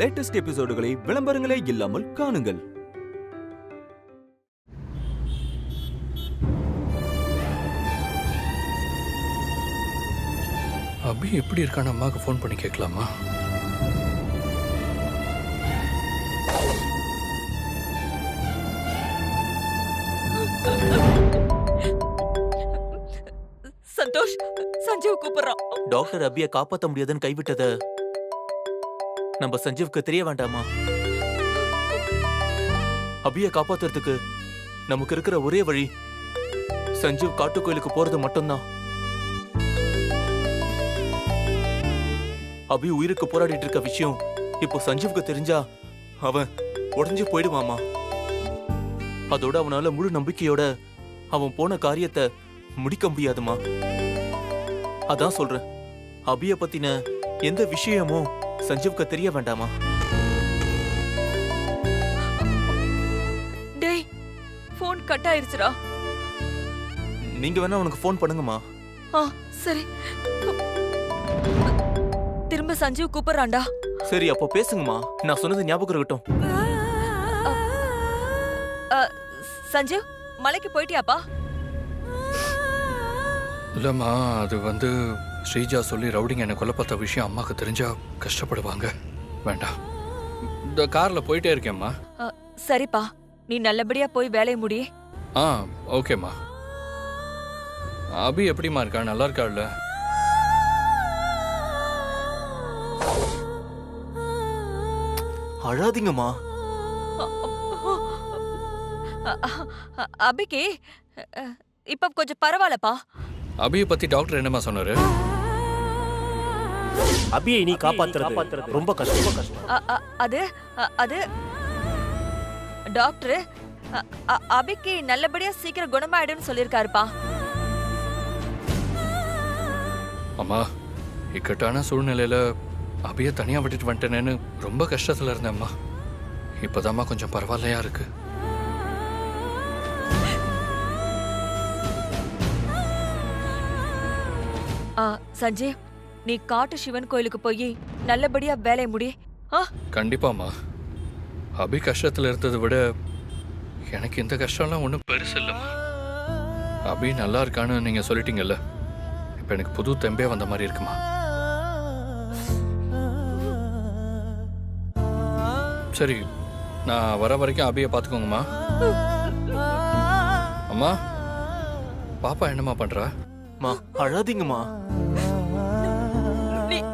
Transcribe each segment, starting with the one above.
Latest எபிசோடுகளை விளம்பரங்களே இல்லாமல் காணுங்கள். அபி எப்படி இருக்கான்னு அம்மாவுக்கு ஃபோன் பண்ணி கேட்கலாமா? சந்தோஷ், சஞ்சீவ் கூப்பிடுறான். டாக்டர் அபிய காப்பாத்த முடியாதுன்னு கைவிட்டத நம்ம சஞ்சீவுக்கு தெரிய வேண்டாமா? அபிய காப்பாத்துறதுக்கு நமக்கு இருக்கிற ஒரே வழி சஞ்சீவ் காட்டுக்கோயிலுக்கு போறது மட்டும்தான். அபி உயிருக்கு போராடிட்டு இருக்க விஷயம் இப்போ சஞ்சீவுக்கு தெரிஞ்சா அவன் உடஞ்சு போயிடுவாமா. அதோட அவனால முழு நம்பிக்கையோட அவன் போன காரியத்தை முடிக்க முடியாதுமா. அதான் சொல்றேன், அபிய பத்தின எந்த விஷயமும் சஞ்சீவுக்கு தெரிய வேண்டாமா? டேய், போன் கட் ஆயிருச்சுடா. நீங்க வேணா அவனுக்கு போன் பண்ணுங்கம்மா. சரி. திரும்ப சஞ்சீவ் கூப்பிடுறான்டா. சரி, அப்போ பேசுங்கம்மா. நான் சொன்னது ஞாபகம் இருக்கட்டும். சஞ்சீவ், மலைக்கு போயிட்டியாப்பா? இல்லம்மா, அது ஸ்ரீஜா சொல்லி ரவுடிங்க என்னை கொல்ல பார்த்த விஷயம் அம்மாவுக்கு தெரிஞ்சா கஷ்டப்படுவாங்க. வேண்டாம், இந்த கார்ல போயிட்டே இருக்கேம்மா. சரிப்பா, நீ நல்லபடியா போய் வேலையை முடி. ஓகேம்மா. அபி எப்படிமா இருக்கா? நல்லா இருக்காள்ல? அழாதீங்கம்மா. அபிக்கு இப்ப கொஞ்சம் பரவாயில்லப்பா. அபியை பத்தி டாக்டர் என்னமா சொன்னாரு? அபியை நீ காப்பாத்துறது ரொம்ப கஷ்டம். அது அது டாக்டர் அபிக்கு நல்லபடியா சீக்கிரம் குணமாயிடும்னு சொல்லிருக்காருப்பா. அம்மா, இக்கட்டான சூழ்நிலையில அபியை தனியா விட்டுட்டு வந்துட்டேன்னு ரொம்ப கஷ்டத்துல இருந்தேம்மா. இப்பதாம்மா கொஞ்சம் பரவாயில்லையா இருக்கு. சஞ்சய், நீ காட்டு சிவன் கோயிலுக்கு போய் நல்லபடியா வேலையை முடி. கண்டிப்பாம்மா. அபி கஷ்டத்துல இருந்ததை விட எனக்கு இந்த கஷ்டம்லாம் ஒன்றும் பெருசு இல்லைம்மா. அபி நல்லா இருக்கான்னு நீங்க சொல்லிட்டீங்கல்ல, இப்ப எனக்கு புது தெம்பே வந்த மாதிரி இருக்குமா. சரி, நான் வர வரைக்கும் அபியை பார்த்துக்கோங்கம்மா. அம்மா, பாப்பா என்னம்மா பண்றா? அழாதீங்கம்மா.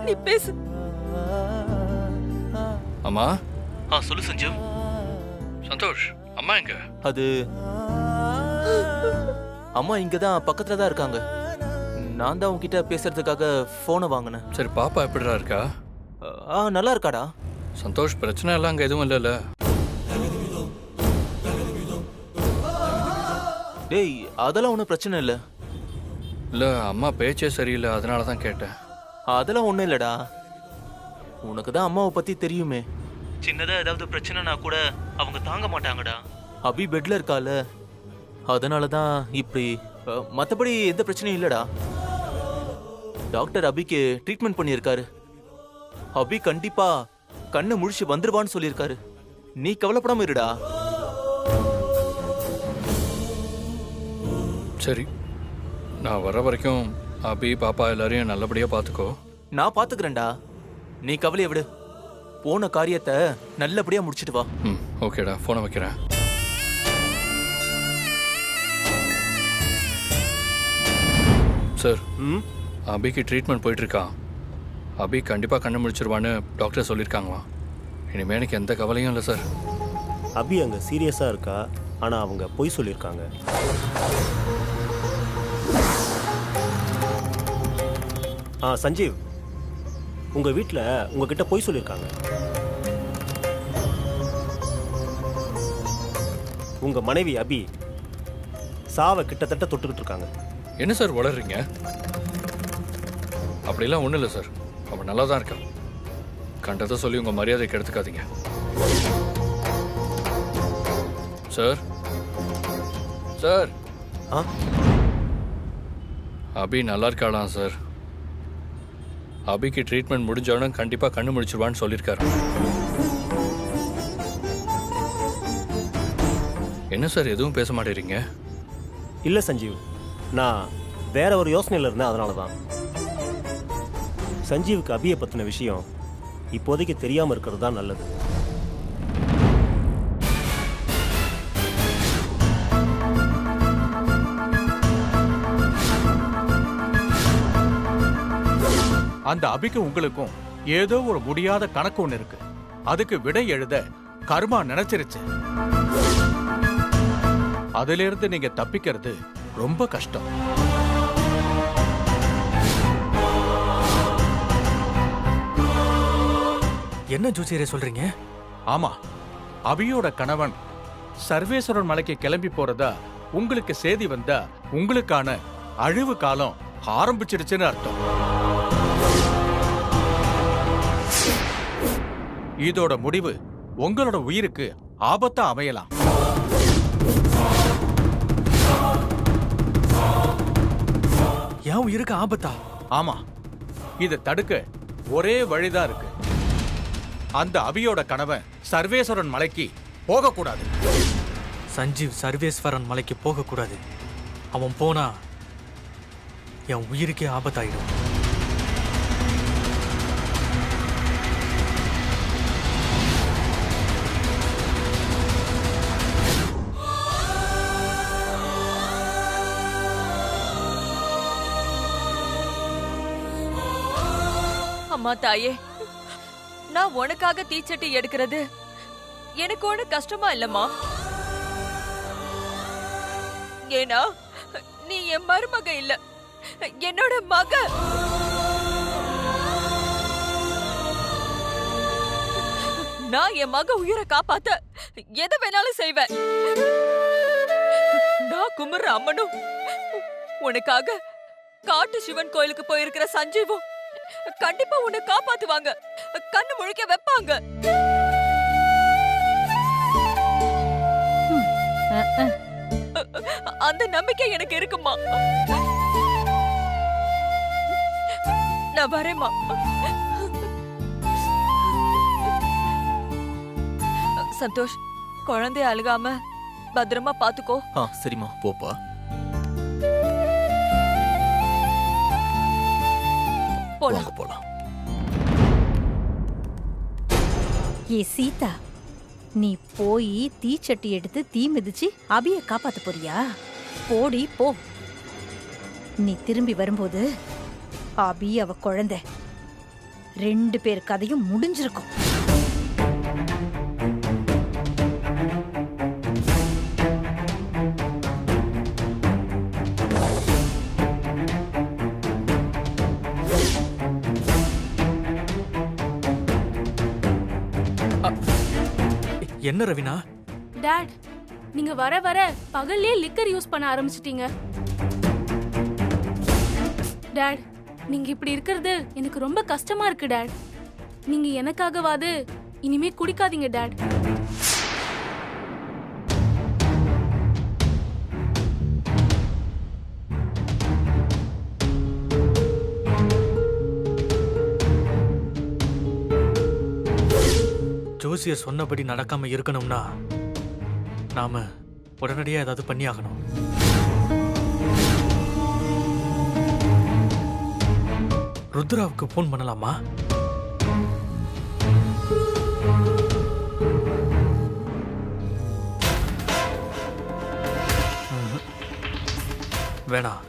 நீ பேசு. அம்மா. சொல்லு சஞ்சீவ். சந்தோஷ், அம்மா எங்க? அது அம்மா இங்கதான் பக்கத்துல தான் இருக்காங்க. நான் தான் உங்ககிட்ட பேசுறதுக்காக போனை வாங்கினேன். சரி, பாப்பா எப்படிடா இருக்கா? நல்லா இருக்காடா. சந்தோஷ், பிரச்சனை எல்லாம் அங்கே எதுவும் இல்லைல்ல? டேய், அதெல்லாம் ஒன்றும் பிரச்சனை இல்லை. இல்லை, அம்மா பேச்சே சரியில்லை, அதனால தான் கேட்டேன். அதெல்லாம் ஒன்றும் இல்லைடா. உனக்கு தான் அம்மாவை பற்றி தெரியுமே. சின்னதாக ஏதாவது பிரச்சனைனா கூட அவங்க தாங்க மாட்டாங்கடா. அபி பெட்ல இருக்கால, அதனால தான் இப்படி. மற்றபடி எந்த பிரச்சனையும் இல்லைடா. டாக்டர் அபிக்கு ட்ரீட்மெண்ட் பண்ணியிருக்காரு. அபி கண்டிப்பா கண்ணை முழிச்சு வந்துருவான்னு சொல்லியிருக்காரு. நீ கவலைப்படாம இருடா. சரி, நான் வர வரைக்கும் அபி பாப்பா எல்லாரையும் நல்லபடியா பார்த்துக்கோ. நான் பார்த்துக்கிறேன்டா, நீ கவலையை விடு. போன காரியத்தை நல்லபடியா முடிச்சிட்டு வா. ஓகேடா, போனை வைக்கிறேன். சார், அபிக்கு ட்ரீட்மெண்ட் போயிட்டு இருக்கான். அபி கண்டிப்பாக கண்ணு முடிச்சிருவான்னு டாக்டர் சொல்லியிருக்காங்களா. இனிமேல் எனக்கு எந்த கவலையும் இல்லை சார். அபி அங்கே சீரியஸாக இருக்கா, ஆனால் அவங்க பொய் சொல்லியிருக்காங்க. சஞ்சீவ், உங்கள் வீட்டில் உங்ககிட்ட பொய் சொல்லியிருக்காங்க. உங்கள் மனைவி அபி சாவை கிட்டத்தட்ட தொட்டுக்கிட்டு இருக்காங்க. என்ன சார் வளர்றீங்க? அப்படிலாம் ஒன்றும் இல்லை சார், அவன் நல்லா தான் இருக்கான். கண்டதை சொல்லி உங்கள் மரியாதைக்கு எடுத்துக்காதீங்க சார். சார், ஆ அபி நல்லா இருக்காளாம் சார். அபிக்கு ட்ரீட்மெண்ட் முடிஞ்சோடனே கண்டிப்பா கண்ணு முடிச்சிருவான்னு சொல்லியிருக்காரு. என்ன சார் எதுவும் பேச மாட்டேறீங்க? இல்லை சஞ்சீவ், நான் வேற ஒரு யோசனையில் இருந்தேன், அதனால தான். சஞ்சீவுக்கு அபியை பற்றின விஷயம் இப்போதைக்கு தெரியாமல் இருக்கிறது தான் நல்லது. அந்த அபிக்கு உங்களுக்கும் ஏதோ ஒரு முடியாத கணக்கு ஒண்ணு இருக்கு. அதுக்கு விடை எழுத கர்மா நினைச்சிருச்சு. அதிலிருந்து நீங்க தப்பிக்கிறது ரொம்ப கஷ்டம். என்ன ஜோசியரே சொல்றீங்க? ஆமா, அபியோட கணவன் சர்வேஸ்வரன் மலைக்கு கிளம்பி போறதா உங்களுக்கு செய்தி வந்தா உங்களுக்கான அழிவு காலம் ஆரம்பிச்சிடுச்சுன்னு அர்த்தம். இதோட முடிவு உங்களோட உயிருக்கு ஆபத்தா அமையலாம். என் உயிருக்கு ஆபத்தா? ஆமா, இதை தடுக்க ஒரே வழிதான் இருக்கு. அந்த அபியோட கணவன் சர்வேஸ்வரன் மலைக்கு போகக்கூடாது. சஞ்சீவ் சர்வேஸ்வரன் மலைக்கு போகக்கூடாது. அவன் போனா என் உயிருக்கே ஆபத்தாயிடும். அம்மா தாயே, நான் உனக்காக தீச்சட்டி எடுக்கிறது எனக்கு ஒண்ணு கஷ்டமா இல்லம்மா. ஏன்னா நீ என் மருமக இல்ல, என்னோட மக. நான் என் மக உயிரை காப்பாத்த எதை வேணாலும் செய்வேன். நான் கும்பிடுற அம்மனும் உனக்காக காட்டு சிவன் கோயிலுக்கு போயிருக்கிற சஞ்சீவும் கண்டிப்பா உன்னை காப்பாத்துவாங்க, கண்ணு முழிக்க வைப்பாங்க. அந்த நம்பிக்கை எனக்கு இருக்குமா. நான் வரேம்மா. சந்தோஷ், குழந்தைய அழுகாம பத்திரமா பாத்துக்கோ. சரிம்மா, போப்பா. போலாம். போலாம். ஏ சீதா, நீ போய் தீச்சட்டி எடுத்து தீ மிதிச்சு அபிய காப்பாத்த போறியா? போடி போ. நீ திரும்பி வரும்போது அபி அவ குழந்தை 2 பேர் கதையும் முடிஞ்சிருக்கும். என்ன ரவினா? டாட், நீங்க வர வர பகல்லே லிக்கர் யூஸ் பண்ண ஆரம்பிச்சிட்டீங்க. டாட், நீங்க இப்படி இருக்கிறது எனக்கு ரொம்ப கஷ்டமா இருக்கு டாட். நீங்க எனக்காகவாது இனிமே குடிக்காதீங்க டாட். ஜோசியர் சொன்னபடி நடக்காம இருக்கணும்னா நாம உடனடியா ஏதாவது பண்ணி ஆகணும். ருத்ராவுக்கு போன் பண்ணலாமா? வேணாம்.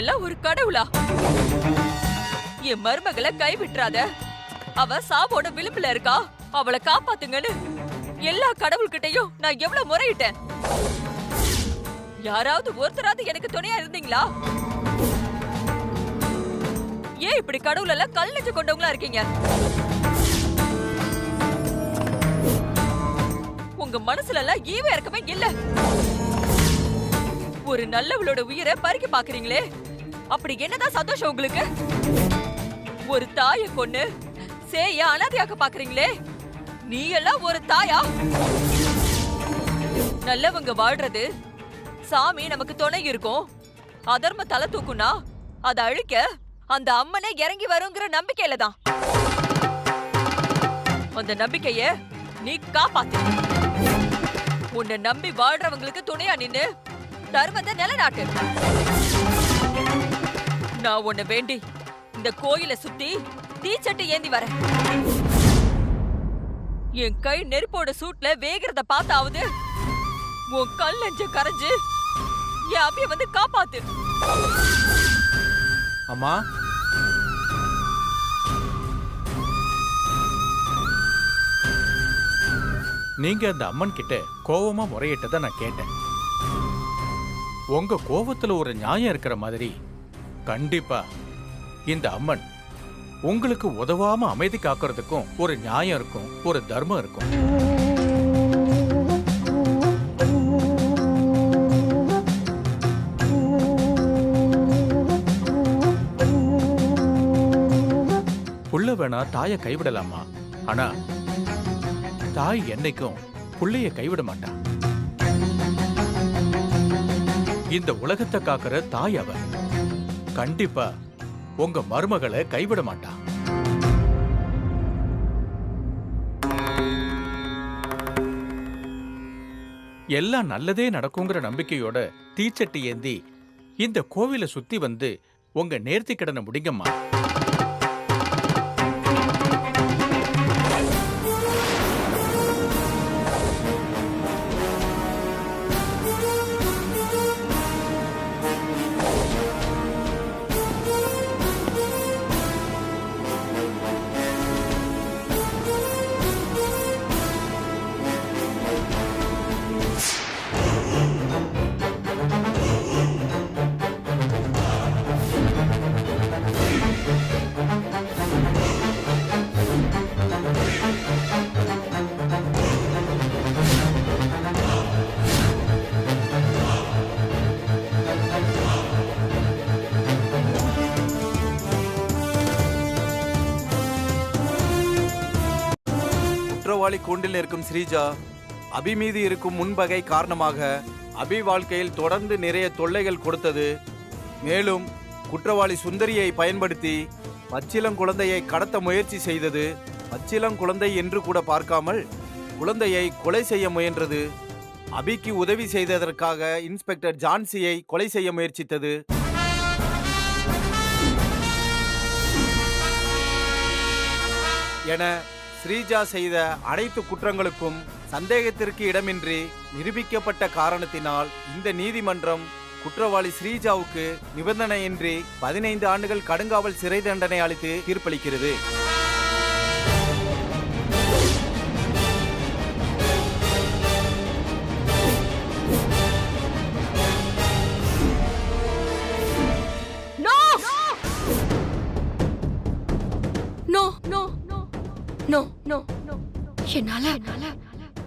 எல்லாம் ஒரு கடவுளா? என் மருமகளை கைவிட்டுறாத, அவ சாவோட விளிம்புல இருக்கா, அவளை காப்பாத்துங்கன்னு எல்லா கடவுள்கிட்டையும் நான் எவ்வளவு முறையிட்டேன். யாராவது ஒருத்தராவது எனக்கு துணையா இருந்தீங்களா? ஏன் இப்படி கடவுள் எல்லாம் கல் நெஞ்சு கொண்டவங்களா இருக்கீங்க? உங்க மனசுல எல்லாம் ஈவ இறக்கமே இல்ல. ஒரு நல்லவளோட உயிரை பறிக்க பாக்குறீங்களே, அப்படி என்னதான் சந்தோஷம் உங்களுக்கு? ஒரு தாயை கொன்னு சேய அனாதையாக்க பாக்குறீங்களே, நீ எல்லாம் ஒரு தாயா? நல்லவங்க வாழ்றது, சாமி நமக்கு துணை இருக்கும், அதர்ம தலை தூக்குனா அதை அழிக்க அந்த அம்மனே இறங்கி வருங்கிற நம்பிக்கையில தான். அந்த நம்பிக்கைய நீ காப்பாத்து. உன்னை நம்பி வாழ்றவங்களுக்கு துணையா நின்னு தர்மத்தை நிலைநாட்டு. நான் உன்னை வேண்டி இந்த கோயிலை சுத்தி தீச்சட்டி ஏந்தி வரேன். என் கை நெருப்போட சூட்ல வேகிறத பார்த்தாவது உன் கல் நெஞ்ச கரைஞ்சு என் அபிய வந்து காப்பாத்து. அம்மா, நீங்க அந்த அம்மன் கிட்ட கோவமா முறையிட்டதை நான் கேட்டேன். உங்க கோவத்துல ஒரு நியாயம் இருக்கிற மாதிரி கண்டிப்பா இந்த அம்மன் உங்களுக்கு உதவாம அமைதி காக்கிறதுக்கும் ஒரு நியாயம் இருக்கும், ஒரு தர்மம் இருக்கும். புள்ள வேணா தாயை கைவிடலாமா, ஆனா தாய் என்னைக்கும் புள்ளைய கைவிட மாட்டா. இந்த உலகத்தை காக்கிற தாய் அவ. கண்டிப்பா உங்க மருமகளை கைவிட மாட்டா. எல்லாம் நல்லதே நடக்குங்கிற நம்பிக்கையோட தீச்சட்டி ஏந்தி இந்த கோவிலை சுத்தி வந்து உங்க நேர்த்தி கடனை முடிங்கம்மா. குற்றவாளி கூண்டில் இருக்கும் ஸ்ரீஜா அபி மீது இருக்கும் முன்பகை காரணமாக அபி வாழ்க்கையில் தொடர்ந்து நிறைய தொல்லைகள் கொடுத்தது. மேலும் குற்றவாளி சுந்தரியை பயன்படுத்தி பச்சிளங்குழந்தையை கடத்த முயற்சி செய்தது. பச்சிளங்குழந்தை என்று கூட பார்க்காமல் குழந்தையை கொலை செய்ய முயன்றது. அபிக்கு உதவி செய்ததற்காக இன்ஸ்பெக்டர் ஜான்சியை கொலை செய்ய முயற்சித்தது. என ஸ்ரீஜா செய்த அனைத்து குற்றங்களுக்கும் சந்தேகத்திற்கு இடமின்றி நிரூபிக்கப்பட்ட காரணத்தினால் இந்த நீதிமன்றம் குற்றவாளி ஸ்ரீஜாவுக்கு நிபந்தனையின்றி 15 ஆண்டுகள் கடுங்காவல் சிறை தண்டனை அளித்து தீர்ப்பளிக்கிறது. என்னால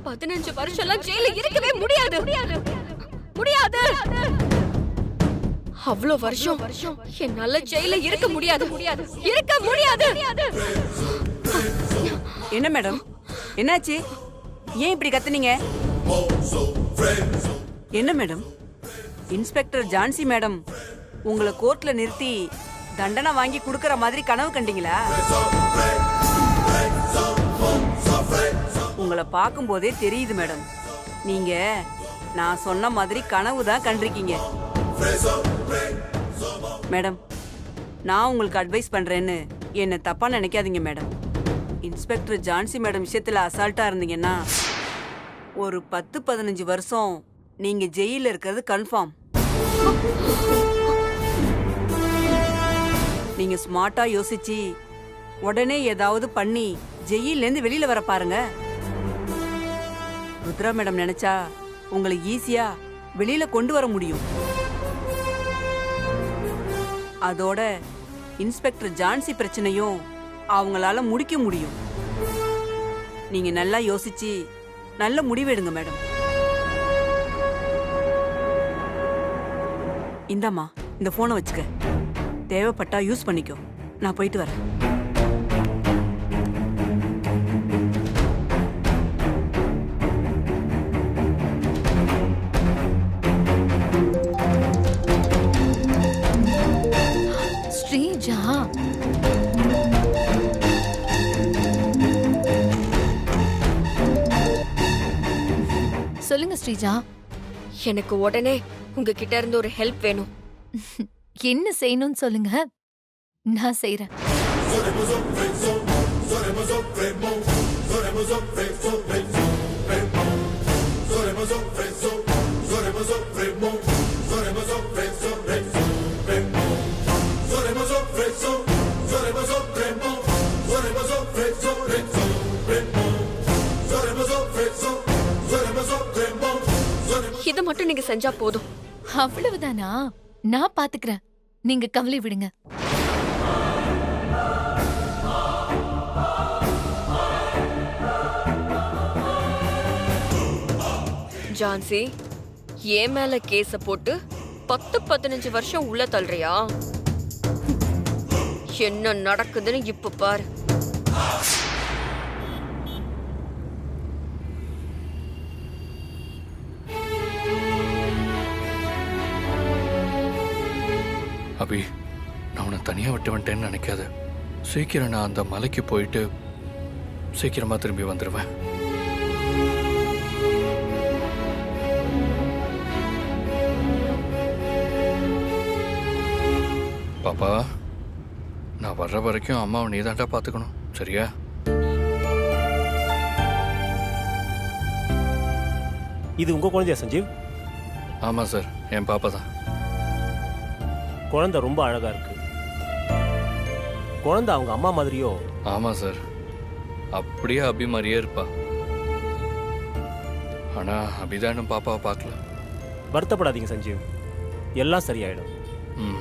15 வருஷம் ஜெயில இருக்கவே முடியாது. அவ்வளவு வருஷம் என்னால ஜெயில இருக்க முடியாது. என்ன மேடம், என்னாச்சு? ஏன் இப்படி கத்துனீங்க? என்ன மேடம், இன்ஸ்பெக்டர் ஜான்சி மேடம் உங்களை கோர்ட்ல நிறுத்தி தண்டனை வாங்கி கொடுக்கற மாதிரி கனவு கண்டீங்களா? உங்களை பார்க்கும் போதே தெரியுது மேடம், நீங்க நான் சொன்ன மாதிரி கனவு தான் கண்டிருக்கீங்க. மேடம், நான் உங்களுக்கு அட்வைஸ் பண்றேன்னு என்ன தப்பா நினைக்காதீங்க மேடம். இன்ஸ்பெக்டர் ஜான்சி மேடம் விஷயத்துல அசால்ட்டா இருந்தீங்கன்னா ஒரு 10-15 வருஷம் நீங்க ஜெயில இருக்கிறது கன்ஃபார்ம். நீங்க ஸ்மார்ட்டா யோசிச்சு உடனே ஏதாவது பண்ணி ஜெயிலேருந்து வெளியில வர பாருங்க. ருத்ரா மேடம் நினைச்சா உங்களை ஈஸியா வெளியில கொண்டு வர முடியும். அதோட இன்ஸ்பெக்டர் ஜான்சி பிரச்சனையும் அவங்களால முடிக்க முடியும். நீங்க நல்லா யோசிச்சு நல்ல முடிவெடுங்க மேடம். இந்தாம்மா, இந்த போனை வச்சுக்க. தேவைப்பட்டா யூஸ் பண்ணிக்கோ. நான் போயிட்டு வரேன். ஸ்ரீஜா, சொல்லுங்க ஸ்ரீஜா. எனக்கு உடனே உங்ககிட்ட இருந்து ஒரு ஹெல்ப் வேணும். என்ன செய்யணும்னு சொல்லுங்க, நான் செய்றேன். இதை மட்டும் நீங்க செஞ்சா போதும். அவ்வளவுதானா? நான் பாத்துக்கிறேன், நீங்க கவலை விடுங்க. ஜான்சி, ஏன் மேல கேஸ போட்டு 10-15 வருஷம் உள்ள தள்ளுறியா? என்ன நடக்குதுன்னு இப்ப பாரு. அபி, நான் உன்னை தனியா விட்டு வந்துட்டேன்னு நினைக்காத. சீக்கிரம் நான் அந்த மலைக்கு போயிட்டு சீக்கிரமா திரும்பி வந்துடுவேன். பாப்பா, நான் வர்ற வரைக்கும் அம்மாவை நீ தாண்டா பார்த்துக்கணும், சரியா? இது உங்க குழந்தையா சஞ்சீவ்? ஆமா சார், என் பாப்பா தான். குழந்தை ரொம்ப அழகா இருக்கு. குழந்தை அவங்க அம்மா மாதிரியோ? ஆமா சார், அப்படியே அபி மாதிரியே இருப்பா. ஆனா அபிதான் இன்னும் பாப்பாவை பார்க்கல. வருத்தப்படாதீங்க சஞ்சீவ், எல்லாம் சரியாயிடும். ம்.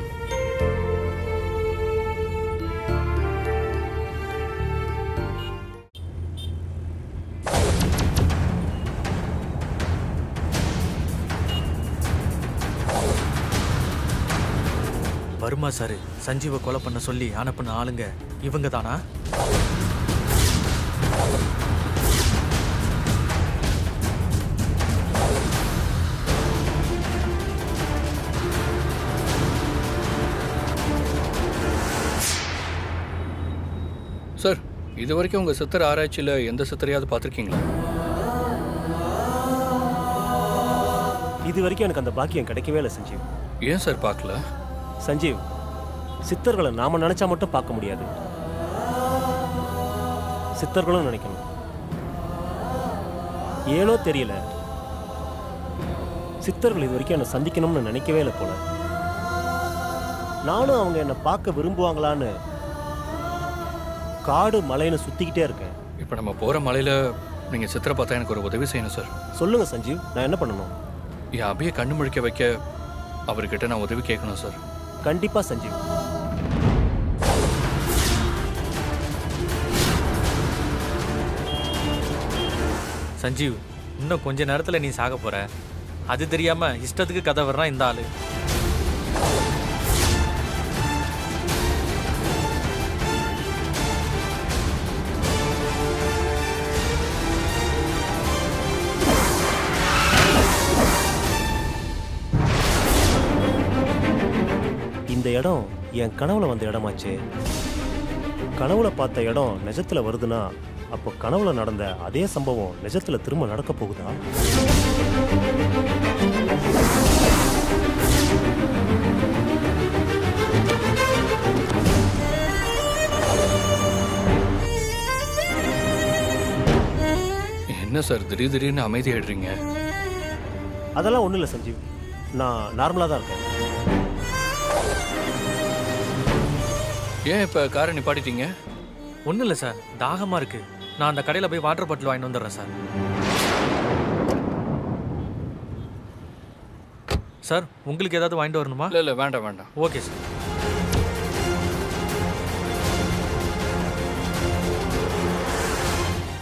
வருமா சார், சஞ்சீவை கொலை பண்ண சொல்லி அனுப்பின ஆளுங்க இவங்க தானா? சார், இது வரைக்கும் உங்க சித்தர் ஆராய்ச்சியில எந்த சித்தரையாவது பார்த்துருக்கீங்களா? இது வரைக்கும் எனக்கு அந்த பாக்கியம் கிடைக்கவே இல்லை சஞ்சீவ். ஏன் சார் பார்க்கல? சஞ்சீவ், சித்தர்களை நாம நினைச்சா மட்டும் பார்க்க முடியாது, சித்தர்களும் நினைக்கணும். ஏனோ தெரியல, சித்தர்கள் இது வரைக்கும் என்னை சந்திக்கணும்னு நினைக்கவே இல்லை போல. நானும் அவங்க என்னை பார்க்க விரும்புவாங்களான்னு காடு மலைன்னு சுத்திக்கிட்டே இருக்கேன். இப்போ நம்ம போற மலையில நீங்க சித்திரை பார்த்தா எனக்கு ஒரு உதவி செய்யணும் சார். சொல்லுங்க சஞ்சீவ், நான் என்ன பண்ணணும்? என் அபியை கண்ணு முழிக்க வைக்க அவர்கிட்ட நான் உதவி கேட்கணும் சார். கண்டிப்பா சஞ்சீவ். சஞ்சீவ், இன்னும் கொஞ்ச நேரத்துல நீ சாக போற. அது தெரியாம இஷ்டத்துக்கு கதை வர்றான் இந்த ஆளு. இந்த இடம் என் கனவுல வந்த இடமாச்சே. கனவுல பார்த்த இடம் நிஜத்துல வருதுன்னா அப்போ கனவுல நடந்த அதே சம்பவம் நிஜத்துல திரும்ப நடக்க போகுதா? என்ன சார் திடீர்னு அமைதியாயிடுறீங்க? அதெல்லாம் ஒண்ணும் இல்லை சஞ்சீவ், நான் நார்மலா தான் இருக்கேன். ஏன் இப்போ காரை நிப்பாட்டிட்டீங்க? ஒன்றும் இல்லை சார், தாகமாக இருக்கு. நான் அந்த கடையில் போய் வாட்டர் பாட்டில் வாங்கிட்டு வந்துடுறேன் சார். சார், உங்களுக்கு ஏதாவது வாங்கிட்டு வரணுமா? இல்லை இல்லை, வேண்டாம் வேண்டாம். Okay sir.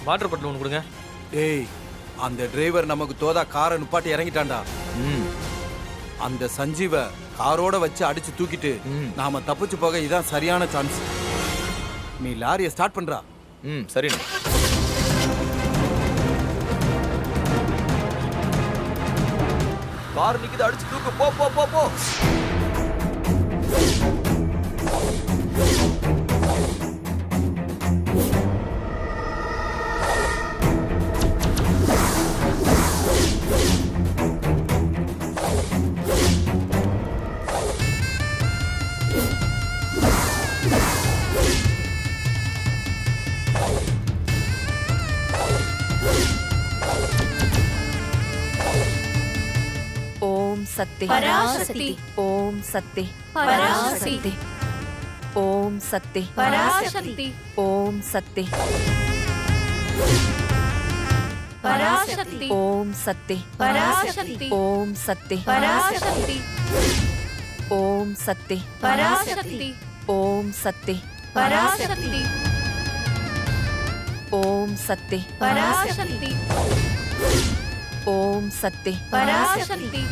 வாட்டர் பாட்டில் ஒன்று கொடுங்க. டேய், அந்த டிரைவர் நமக்கு தோதா காரை நிப்பாட்டி இறங்கிட்டான்டா. அந்த சஞ்சீவ காரோட வச்சு அடிச்சு தூக்கிட்டு நாம தப்பிச்சு போக இதான் சரியான சான்ஸ். நீ லாரியை ஸ்டார்ட் பண்றா. சரிண்ணே. கார் நிக்குது, அடிச்சு தூக்கு. போ போ போ போ. सत्य पराशक्ति ओम सत्य पराशक्ति ओम सत्य पराशक्ति ओम सत्य पराशक्ति ओम सत्य पराशक्ति ओम सत्य पराशक्ति ओम सत्य पराशक्ति ओम सत्य पराशक्ति ओम सत्य पराशक्ति ओम सत्य पराशक्ति